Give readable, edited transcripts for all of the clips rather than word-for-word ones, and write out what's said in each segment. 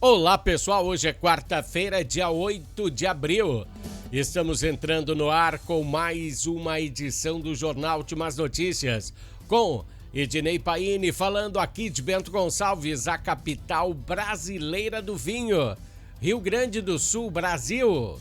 Olá pessoal, hoje é quarta-feira, dia 8 de abril. Estamos entrando no ar com mais uma edição do Jornal Últimas Notícias, com Ednei Paini falando aqui de Bento Gonçalves, a capital brasileira do vinho, Rio Grande do Sul, Brasil.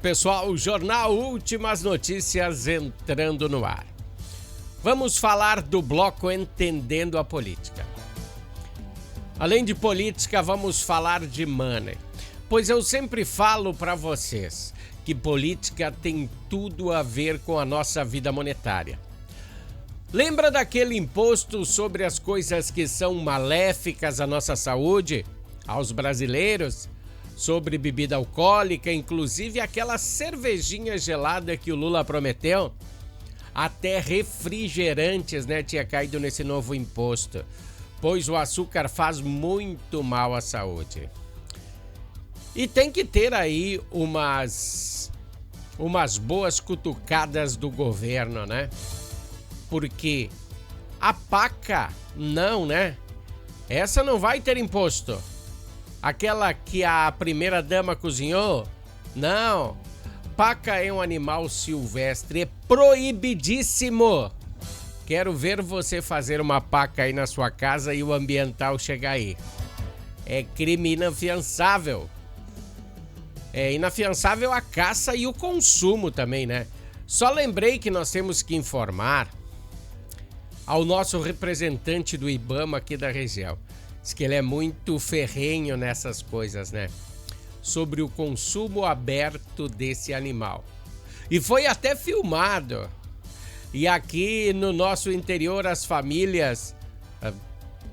Pessoal, o Jornal Últimas Notícias entrando no ar. Vamos falar do bloco Entendendo a Política. Além de política, vamos falar de money. Pois eu sempre falo para vocês que política tem tudo a ver com a nossa vida monetária. Lembra daquele imposto sobre as coisas que são maléficas à nossa saúde, aos brasileiros? Sobre bebida alcoólica, inclusive aquela cervejinha gelada que o Lula prometeu. Até refrigerantes, tinha caído nesse novo imposto, pois o açúcar faz muito mal à saúde. E tem que ter aí umas boas cutucadas do governo, Porque a paca, não, Essa não vai ter imposto. Aquela que a primeira-dama cozinhou? Não. Paca é um animal silvestre, é proibidíssimo. Quero ver você fazer uma paca aí na sua casa e o ambiental chegar aí. É crime inafiançável. É inafiançável a caça e o consumo também, Só lembrei que nós temos que informar ao nosso representante do IBAMA aqui da região. Diz que ele é muito ferrenho nessas coisas, Sobre o consumo aberto desse animal. E foi até filmado. E aqui no nosso interior, as famílias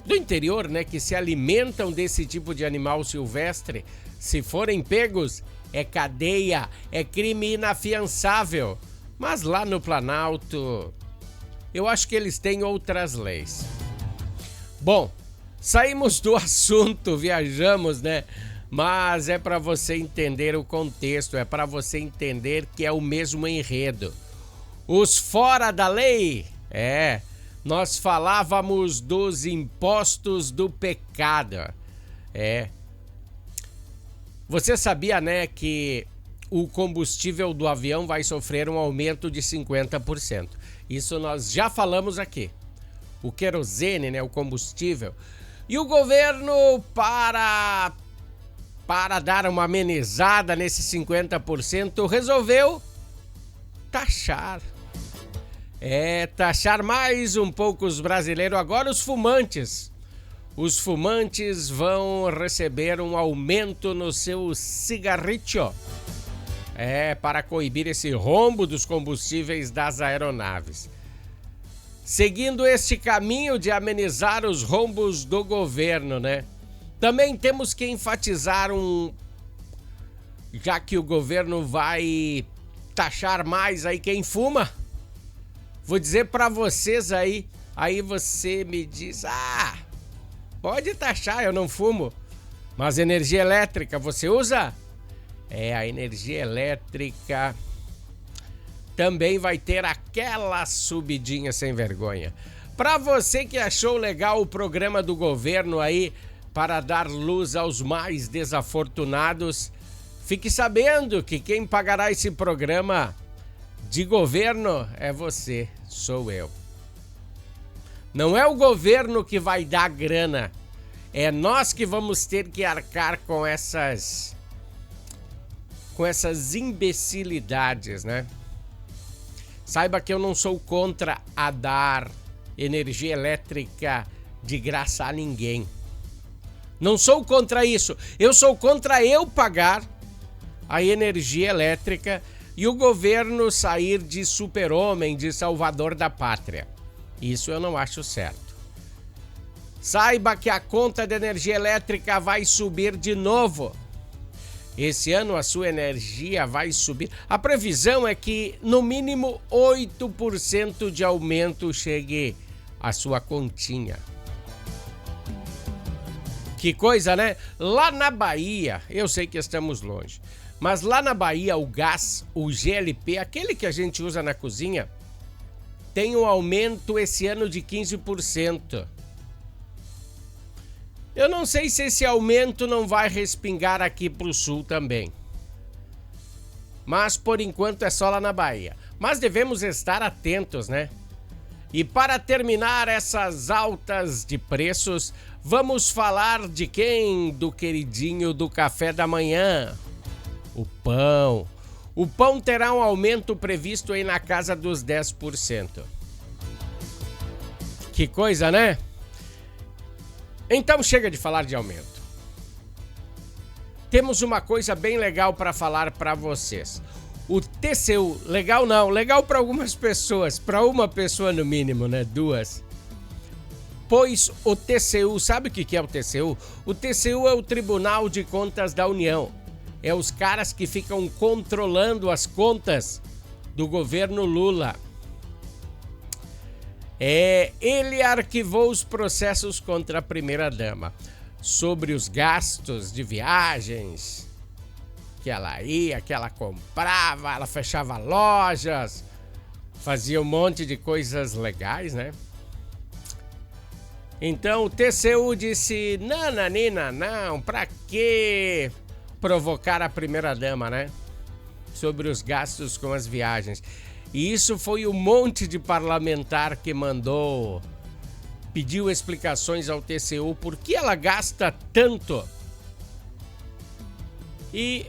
do interior, que se alimentam desse tipo de animal silvestre, se forem pegos, é cadeia, é crime inafiançável. Mas lá no Planalto, eu acho que eles têm outras leis. Bom, saímos do assunto, viajamos, Mas é para você entender o contexto, é para você entender que é o mesmo enredo. Os fora da lei, nós falávamos dos impostos do pecado, Você sabia, que o combustível do avião vai sofrer um aumento de 50%. Isso nós já falamos aqui. O querosene, o combustível. E o governo, para dar uma amenizada nesses 50%, resolveu taxar. Taxar mais um pouco os brasileiros. Agora os fumantes. Os fumantes vão receber um aumento no seu cigarrito. Para coibir esse rombo dos combustíveis das aeronaves. Seguindo este caminho de amenizar os rombos do governo, Também temos que enfatizar já que o governo vai taxar mais aí quem fuma, vou dizer para vocês aí você me diz, pode taxar, eu não fumo, mas energia elétrica você usa? A energia elétrica também vai ter aquela subidinha sem vergonha. Para você que achou legal o programa do governo aí para dar luz aos mais desafortunados, fique sabendo que quem pagará esse programa de governo é você, sou eu. Não é o governo que vai dar grana, é nós que vamos ter que arcar com essas imbecilidades, Saiba que eu não sou contra a dar energia elétrica de graça a ninguém. Não sou contra isso. Eu sou contra eu pagar a energia elétrica e o governo sair de super-homem, de salvador da pátria. Isso eu não acho certo. Saiba que a conta de energia elétrica vai subir de novo. Esse ano a sua energia vai subir. A previsão é que no mínimo 8% de aumento chegue à sua continha. Que coisa, né? Lá na Bahia, eu sei que estamos longe, mas lá na Bahia o gás, o GLP, aquele que a gente usa na cozinha, tem um aumento esse ano de 15%. Eu não sei se esse aumento não vai respingar aqui pro sul também. Mas por enquanto é só lá na Bahia. Mas devemos estar atentos, né? E para terminar essas altas de preços, vamos falar de quem? Do queridinho do café da manhã. O pão. O pão terá um aumento previsto aí na casa dos 10%. Que coisa, né? Então chega de falar de aumento. Temos uma coisa bem legal para falar para vocês. O TCU, legal não, legal para algumas pessoas, para uma pessoa no mínimo, né? Duas. Pois o TCU, sabe o que é o TCU? O TCU é o Tribunal de Contas da União. É os caras que ficam controlando as contas do governo Lula. Ele arquivou os processos contra a primeira-dama sobre os gastos de viagens que ela ia, que ela comprava, ela fechava lojas, fazia um monte de coisas legais, né? Então o TCU disse, nananina, não, pra que provocar a primeira-dama, né? Sobre os gastos com as viagens. E isso foi um monte de parlamentar que pediu explicações ao TCU por que ela gasta tanto. E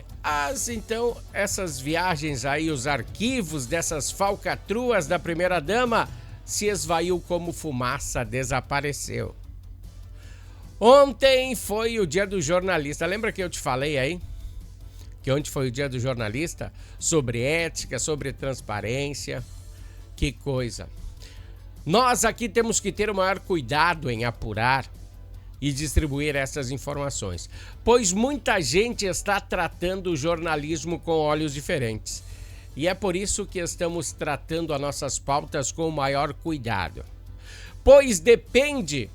então, essas viagens aí, os arquivos dessas falcatruas da primeira-dama se esvaiu como fumaça, desapareceu. Ontem foi o dia do jornalista. Lembra que eu te falei aí? Que ontem foi o dia do jornalista? Sobre ética, sobre transparência. Que coisa. Nós aqui temos que ter o maior cuidado em apurar e distribuir essas informações, pois muita gente está tratando o jornalismo com olhos diferentes. E é por isso que estamos tratando as nossas pautas com o maior cuidado. Pois depende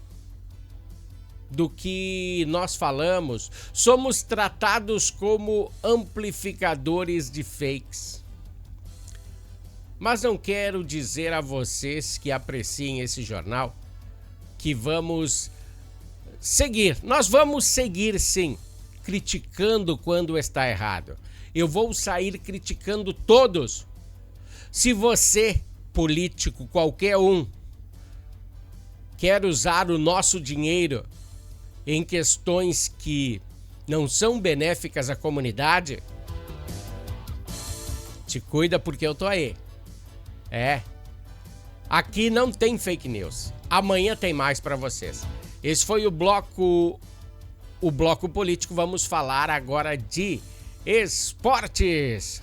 do que nós falamos, somos tratados como amplificadores de fakes. Mas não quero dizer a vocês que apreciem esse jornal que vamos seguir. Nós vamos seguir, sim, criticando quando está errado. Eu vou sair criticando todos. Se você, político, qualquer um, quer usar o nosso dinheiro em questões que não são benéficas à comunidade, te cuida porque eu tô aí. Aqui não tem fake news. Amanhã tem mais para vocês. Esse foi o bloco político. Vamos falar agora de esportes.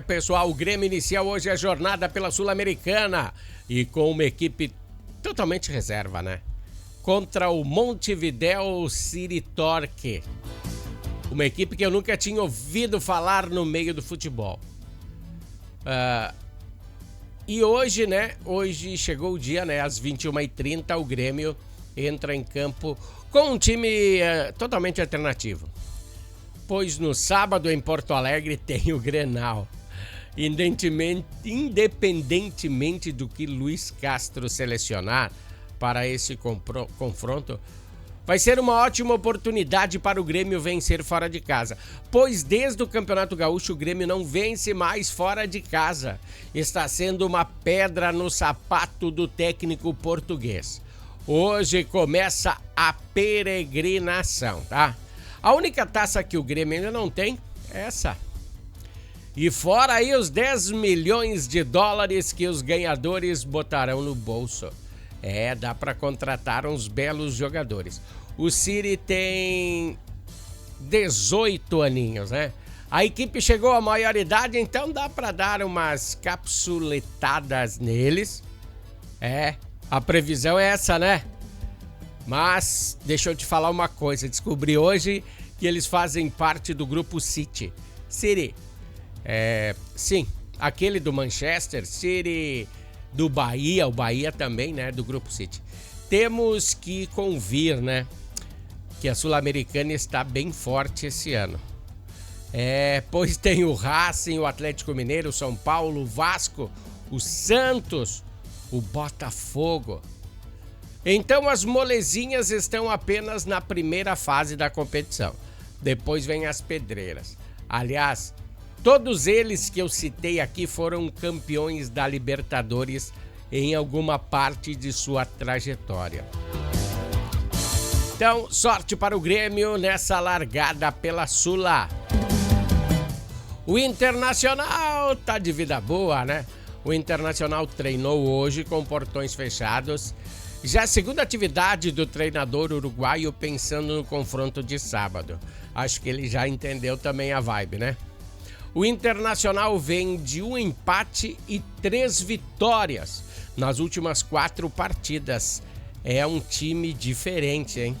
Pessoal, o Grêmio inicia hoje a jornada pela Sul-Americana e com uma equipe totalmente reserva, né? Contra o Montevideo City Torque. Uma equipe que eu nunca tinha ouvido falar no meio do futebol. E hoje, né? Hoje chegou o dia, né? Às 21h30, o Grêmio entra em campo com um time totalmente alternativo. Pois no sábado em Porto Alegre tem o Grenal. Independentemente do que Luiz Castro selecionar para esse confronto, vai ser uma ótima oportunidade para o Grêmio vencer fora de casa, pois desde o Campeonato Gaúcho o Grêmio não vence mais fora de casa. Está sendo uma pedra no sapato do técnico português. Hoje começa a peregrinação, tá? A única taça que o Grêmio ainda não tem é essa. E fora aí os 10 milhões de dólares que os ganhadores botarão no bolso. Dá para contratar uns belos jogadores. O City tem 18 aninhos, né? A equipe chegou à maioridade, então dá para dar umas capsuletadas neles. A previsão é essa, né? Mas deixa eu te falar uma coisa. Descobri hoje que eles fazem parte do grupo City. Sim, aquele do Manchester City, do Bahia, o Bahia também, né, do Grupo City. Temos que convir, né, que a Sul-Americana está bem forte esse ano. Pois tem o Racing, o Atlético Mineiro, o São Paulo, o Vasco, o Santos, o Botafogo. Então as molezinhas estão apenas na primeira fase da competição. Depois vem as pedreiras. Aliás, todos eles que eu citei aqui foram campeões da Libertadores em alguma parte de sua trajetória. Então, sorte para o Grêmio nessa largada pela Sula. O Internacional tá de vida boa, né? O Internacional treinou hoje com portões fechados. Já a segunda atividade do treinador uruguaio pensando no confronto de sábado. Acho que ele já entendeu também a vibe, né? O Internacional vem de um empate e 3 vitórias nas últimas 4 partidas. É um time diferente, hein?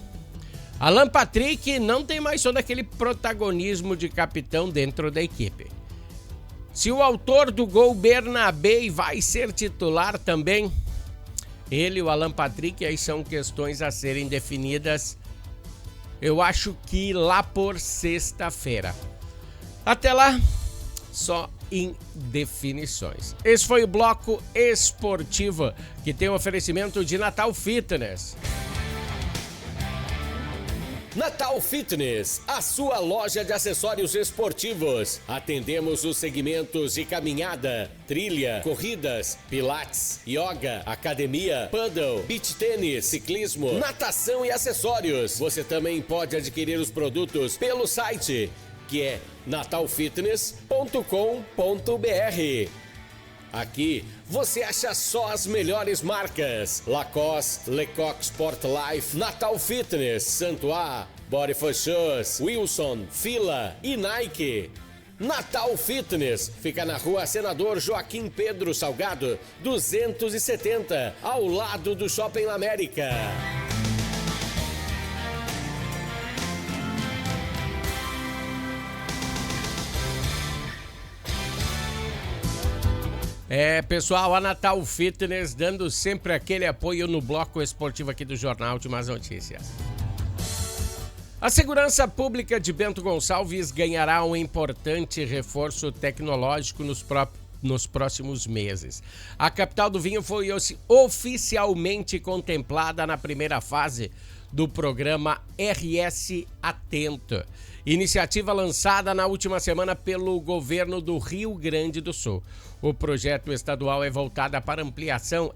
Alan Patrick não tem mais todo aquele protagonismo de capitão dentro da equipe. Se o autor do gol Bernabé vai ser titular também, ele e o Alan Patrick, aí são questões a serem definidas, eu acho que lá por sexta-feira. Até lá, só em definições. Esse foi o Bloco Esportivo, que tem um oferecimento de Natal Fitness. Natal Fitness, a sua loja de acessórios esportivos. Atendemos os segmentos de caminhada, trilha, corridas, pilates, yoga, academia, paddle, beach tênis, ciclismo, natação e acessórios. Você também pode adquirir os produtos pelo site, que é natalfitness.com.br. Aqui você acha só as melhores marcas: Lacoste, Lecoq Sport Life, Natal Fitness, Santois, Body for Shoes, Wilson, Fila e Nike. Natal Fitness fica na rua Senador Joaquim Pedro Salgado, 270, ao lado do Shopping América. Pessoal, a Natal Fitness dando sempre aquele apoio no bloco esportivo aqui do Jornal Últimas Notícias. A segurança pública de Bento Gonçalves ganhará um importante reforço tecnológico nos próximos meses. A capital do vinho foi oficialmente contemplada na primeira fase do programa RS Atento, iniciativa lançada na última semana pelo governo do Rio Grande do Sul. O projeto estadual é voltado para ampliação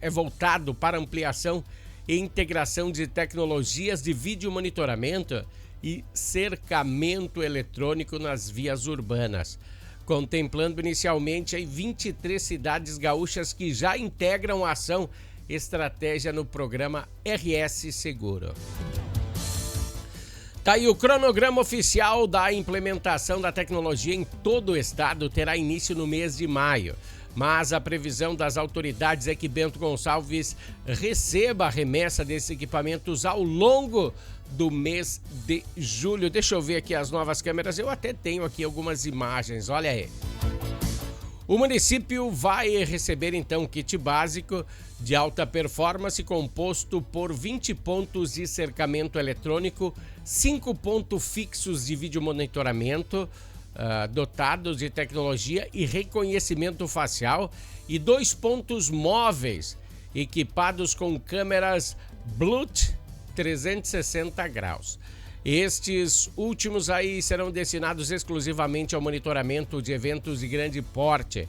e integração de tecnologias de vídeo monitoramento e cercamento eletrônico nas vias urbanas, contemplando inicialmente 23 cidades gaúchas que já integram a ação estratégia no programa RS Seguro. Tá aí o cronograma oficial da implementação da tecnologia em todo o estado terá início no mês de maio. Mas a previsão das autoridades é que Bento Gonçalves receba a remessa desses equipamentos ao longo do mês de julho. Deixa eu ver aqui as novas câmeras. Eu até tenho aqui algumas imagens, olha aí. O município vai receber então um kit básico de alta performance composto por 20 pontos de cercamento eletrônico, 5 pontos fixos de vídeo monitoramento, dotados de tecnologia e reconhecimento facial, e 2 pontos móveis equipados com câmeras Bluetooth 360 graus. Estes últimos aí serão destinados exclusivamente ao monitoramento de eventos de grande porte,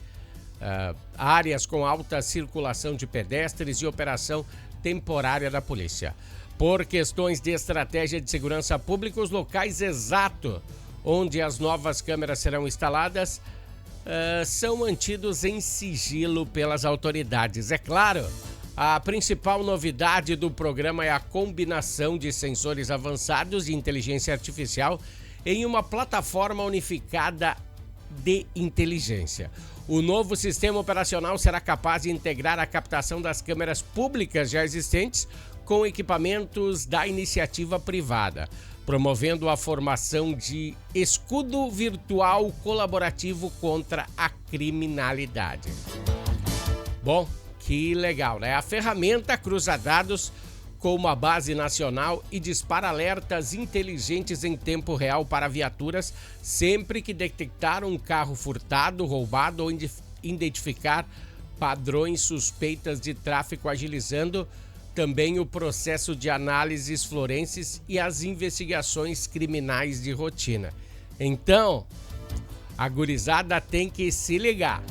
áreas com alta circulação de pedestres e operação temporária da polícia. Por questões de estratégia de segurança pública, os locais exatos onde as novas câmeras serão instaladas são mantidos em sigilo pelas autoridades. É claro, a principal novidade do programa é a combinação de sensores avançados de inteligência artificial em uma plataforma unificada de inteligência. O novo sistema operacional será capaz de integrar a captação das câmeras públicas já existentes com equipamentos da iniciativa privada, promovendo a formação de escudo virtual colaborativo contra a criminalidade. Bom, que legal, né? A ferramenta cruza dados com uma base nacional e dispara alertas inteligentes em tempo real para viaturas sempre que detectar um carro furtado, roubado ou identificar padrões suspeitas de tráfico, agilizando também o processo de análises forenses e as investigações criminais de rotina. Então, a gurizada tem que se ligar.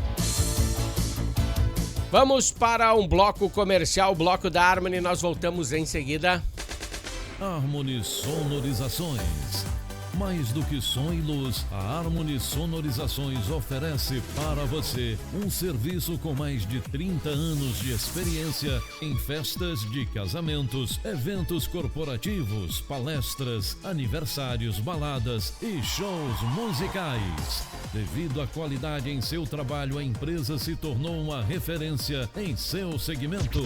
Vamos para um bloco comercial, bloco da Harmony, nós voltamos em seguida. Harmony Sonorizações. Mais do que som e luz, a Harmony Sonorizações oferece para você um serviço com mais de 30 anos de experiência em festas de casamentos, eventos corporativos, palestras, aniversários, baladas e shows musicais. Devido à qualidade em seu trabalho, a empresa se tornou uma referência em seu segmento.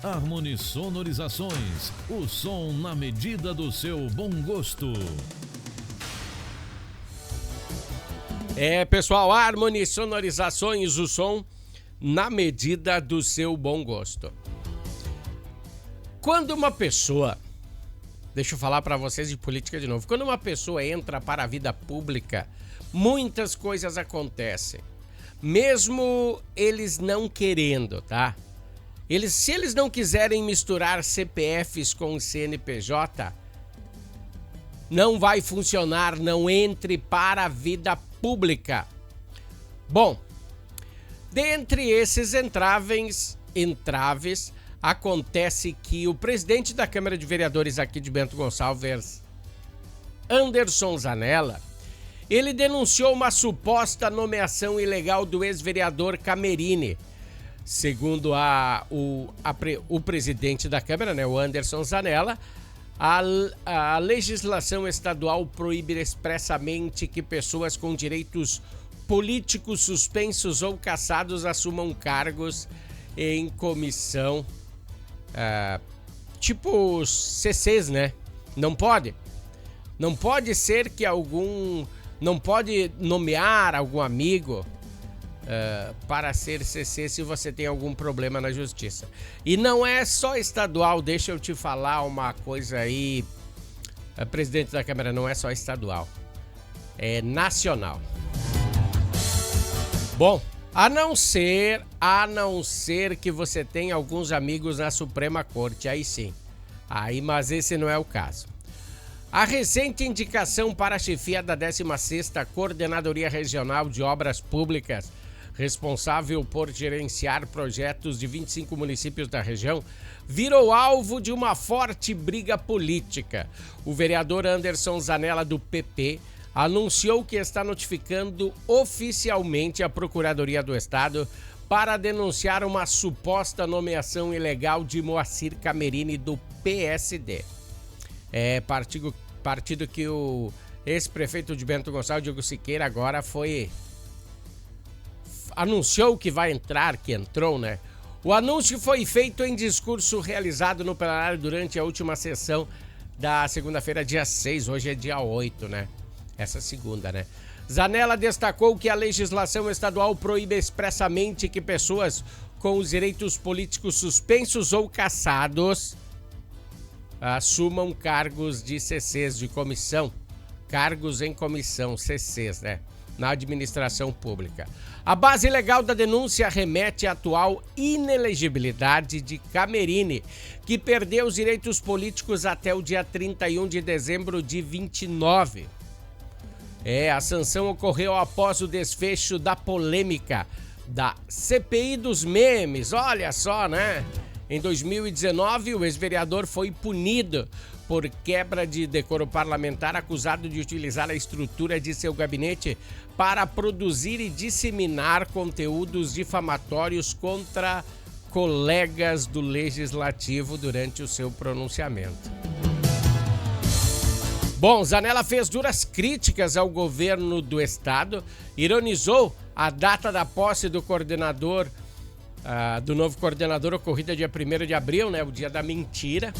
Harmony Sonorizações, o som na medida do seu bom gosto. Pessoal, Harmony Sonorizações, o som na medida do seu bom gosto. Quando uma pessoa, deixa eu falar para vocês de política de novo, quando uma pessoa entra para a vida pública, muitas coisas acontecem, mesmo eles não querendo, tá? Se eles não quiserem misturar CPFs com CNPJ, não vai funcionar, não entre para a vida pública. Bom, dentre esses entraves, acontece que o presidente da Câmara de Vereadores aqui de Bento Gonçalves, Anderson Zanella, ele denunciou uma suposta nomeação ilegal do ex-vereador Camerini. Segundo o presidente da Câmara, né, o Anderson Zanella, a legislação estadual proíbe expressamente que pessoas com direitos políticos suspensos ou cassados assumam cargos em comissão, tipo CCs, né? Não pode. Não pode ser que não pode nomear algum amigo para ser CC se você tem algum problema na justiça. E não é só estadual, deixa eu te falar uma coisa aí, presidente da Câmara, não é só estadual, é nacional. Bom, a não ser que você tenha alguns amigos na Suprema Corte, aí sim, mas esse não é o caso. A recente indicação para a chefia da 16ª Coordenadoria Regional de Obras Públicas, responsável por gerenciar projetos de 25 municípios da região, virou alvo de uma forte briga política. O vereador Anderson Zanella, do PP, anunciou que está notificando oficialmente a Procuradoria do Estado para denunciar uma suposta nomeação ilegal de Moacir Camerini, do PSD. Partido que o ex-prefeito de Bento Gonçalves, Diogo Siqueira, agora anunciou que vai entrar, que entrou, né? O anúncio foi feito em discurso realizado no plenário durante a última sessão da segunda-feira, dia 6, hoje é dia 8, né? Essa segunda, né? Zanella destacou que a legislação estadual proíbe expressamente que pessoas com os direitos políticos suspensos ou cassados assumam cargos de CCs, de comissão, cargos em comissão, CCs, né? Na administração pública. A base legal da denúncia remete à atual inelegibilidade de Camerini, que perdeu os direitos políticos até o dia 31 de dezembro de 29. A sanção ocorreu após o desfecho da polêmica da CPI dos memes, olha só, né? Em 2019, o ex-vereador foi punido por quebra de decoro parlamentar, acusado de utilizar a estrutura de seu gabinete para produzir e disseminar conteúdos difamatórios contra colegas do Legislativo durante o seu pronunciamento. Bom, Zanella fez duras críticas ao governo do estado, ironizou a data da posse do coordenador, do novo coordenador, ocorrida dia 1º de abril, né, o dia da mentira.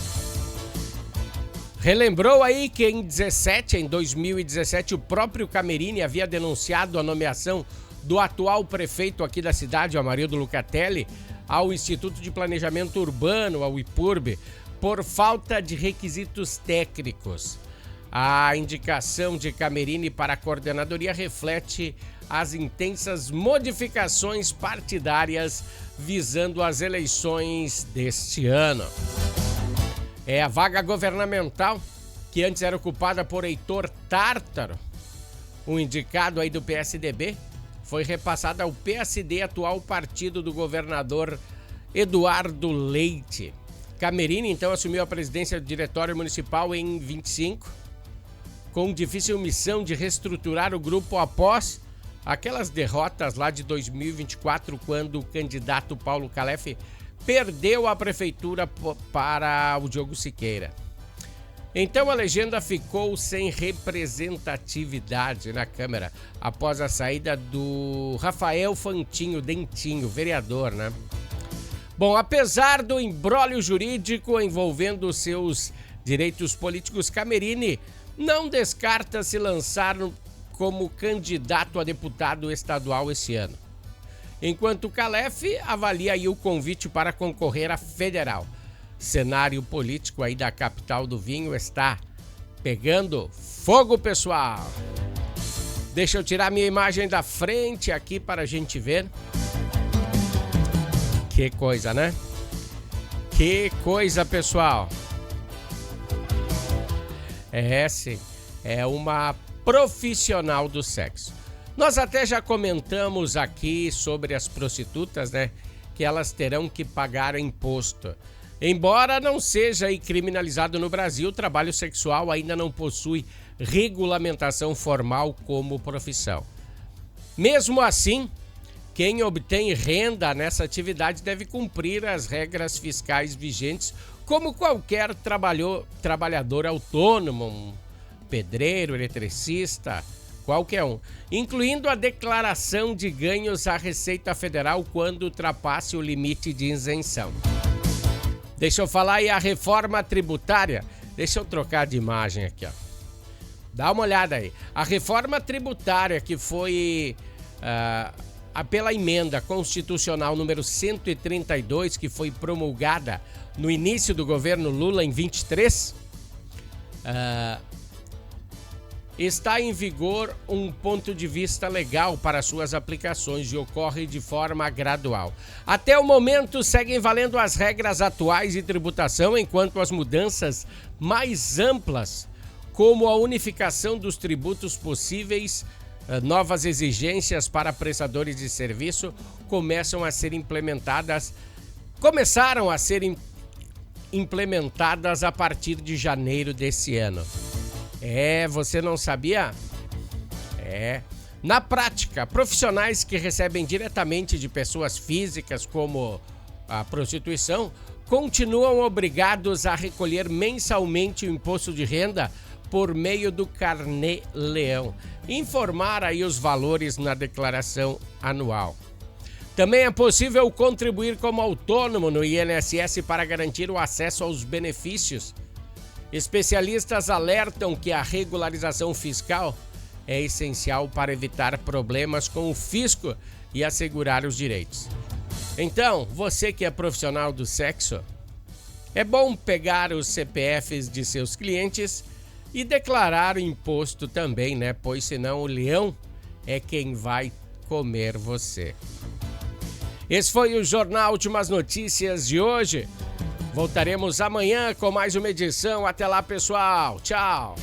Relembrou aí que em 2017, o próprio Camerini havia denunciado a nomeação do atual prefeito aqui da cidade, o Amarildo Lucatelli, ao Instituto de Planejamento Urbano, ao IPURB, por falta de requisitos técnicos. A indicação de Camerini para a coordenadoria reflete as intensas modificações partidárias visando as eleições deste ano. A vaga governamental, que antes era ocupada por Heitor Tártaro, um indicado aí do PSDB, foi repassada ao PSD, atual partido do governador Eduardo Leite. Camerini, então, assumiu a presidência do Diretório Municipal em 25, com difícil missão de reestruturar o grupo após aquelas derrotas lá de 2024, quando o candidato Paulo Calef perdeu a prefeitura para o Diogo Siqueira. Então a legenda ficou sem representatividade na Câmara após a saída do Rafael Fantinho Dentinho, vereador, né? Bom, apesar do imbróglio jurídico envolvendo seus direitos políticos, Camerini não descarta se lançar como candidato a deputado estadual esse ano. Enquanto Calef avalia aí o convite para concorrer à federal. Cenário político aí da capital do vinho está pegando fogo, pessoal. Deixa eu tirar minha imagem da frente aqui para a gente ver. Que coisa, né? Que coisa, pessoal. Sim, é uma profissional do sexo. Nós até já comentamos aqui sobre as prostitutas, né? Que elas terão que pagar imposto. Embora não seja criminalizado no Brasil, o trabalho sexual ainda não possui regulamentação formal como profissão. Mesmo assim, quem obtém renda nessa atividade deve cumprir as regras fiscais vigentes, como qualquer trabalhador autônomo, um pedreiro, eletricista, qualquer um, incluindo a declaração de ganhos à Receita Federal quando ultrapasse o limite de isenção. Deixa eu falar aí a reforma tributária. Deixa eu trocar de imagem aqui, ó. Dá uma olhada aí. A reforma tributária que foi pela emenda constitucional número 132, que foi promulgada no início do governo Lula em 23, está em vigor um ponto de vista legal para suas aplicações e ocorre de forma gradual. Até o momento, seguem valendo as regras atuais de tributação, enquanto as mudanças mais amplas, como a unificação dos tributos possíveis, novas exigências para prestadores de serviço, começaram a ser implementadas a partir de janeiro desse ano. Você não sabia? Na prática, profissionais que recebem diretamente de pessoas físicas, como a prostituição, continuam obrigados a recolher mensalmente o imposto de renda por meio do Carnê-Leão. Informar aí os valores na declaração anual. Também é possível contribuir como autônomo no INSS para garantir o acesso aos benefícios. Especialistas alertam que a regularização fiscal é essencial para evitar problemas com o fisco e assegurar os direitos. Então, você que é profissional do sexo, é bom pegar os CPFs de seus clientes e declarar o imposto também, né? Pois senão o leão é quem vai comer você. Esse foi o Jornal Últimas Notícias de hoje. Voltaremos amanhã com mais uma edição. Até lá, pessoal. Tchau.